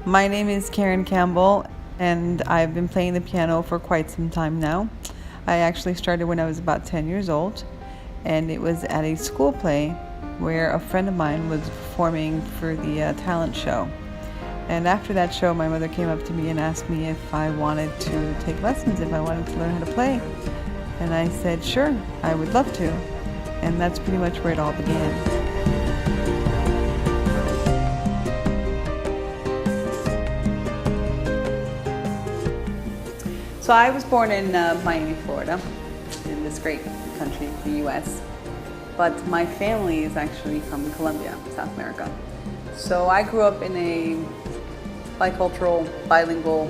My name is Campbell, and I've been playing the piano for quite some time now. I actually started when I was about 10 years old, and it was at a school play where a friend of mine was performing for the talent show. And after that show, my mother came up to me and asked me if I wanted to take lessons, if I wanted to learn how to play. And I said, sure, I would love to. And that's pretty much where it all began. So I was born in Miami, Florida, in this great country, the U.S. But my family is actually from Colombia, South America. So I grew up in a bicultural, bilingual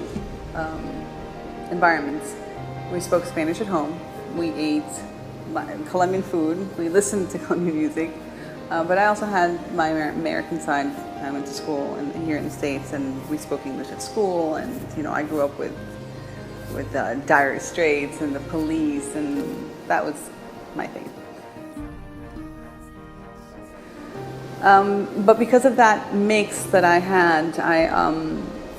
environment. We spoke Spanish at home. We ate Colombian food. We listened to Colombian music. But I also had my American side. I went to school here in the States, and we spoke English at school. And I grew up with Dire Straits and the Police, and that was my thing. But because of that mix that I had,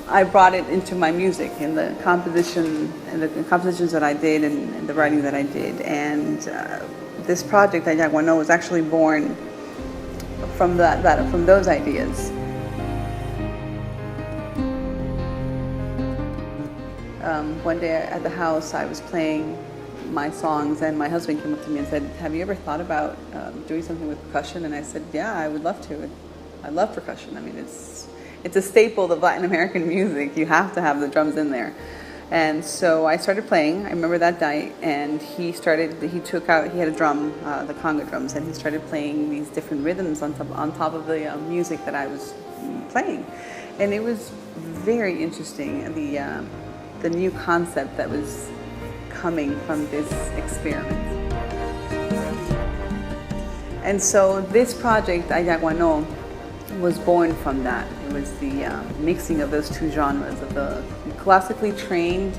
I brought it into my music in the compositions that I did and the writing that I did. And this project, Ayaguano, was actually born from from those ideas. One day at the house, I was playing my songs, and my husband came up to me and said, have you ever thought about doing something with percussion? And I said, yeah, I would love to. I love percussion. I mean, it's a staple of Latin American music. You have to have the drums in there. And so I started playing. I remember that night, and he had a drum, the conga drums, and he started playing these different rhythms on top of the music that I was playing. And it was very interesting, the new concept that was coming from this experiment. And so this project, Ayaguano, was born from that. It was the mixing of those two genres, of the classically trained,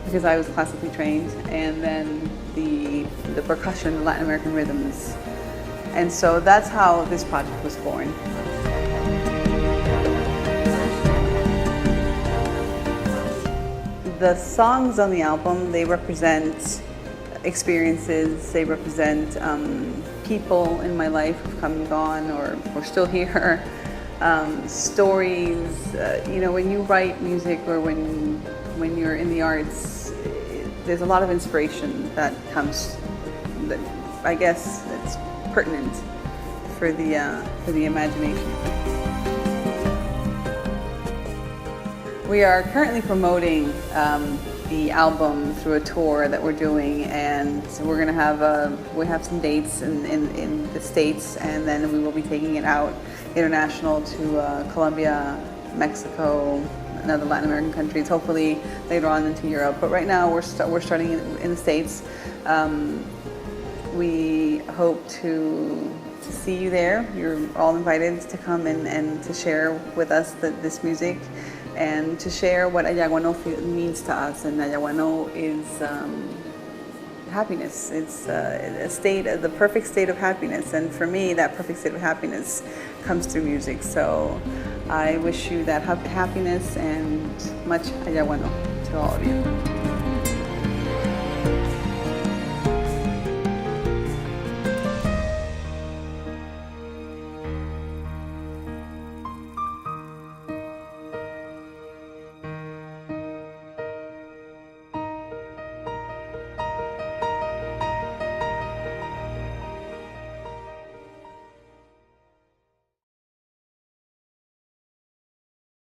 because I was classically trained, and then the percussion, the Latin American rhythms. And so that's how this project was born. The songs on the album, they represent experiences, they represent people in my life who've come and gone or still here, stories. When you write music or when you're in the arts, there's a lot of inspiration that comes, that I guess it's pertinent for the imagination. We are currently promoting the album through a tour that we're doing, and so we're gonna have some dates in the States, and then we will be taking it out international to Colombia, Mexico, and other Latin American countries. Hopefully later on into Europe. But right now we're starting in the States. We hope to see you there. You're all invited to come and to share with us this music, and to share what Ayaguano means to us. And Ayaguano is happiness. It's the perfect state of happiness. And for me, that perfect state of happiness comes through music. So I wish you that happiness and much Ayaguano to all of you.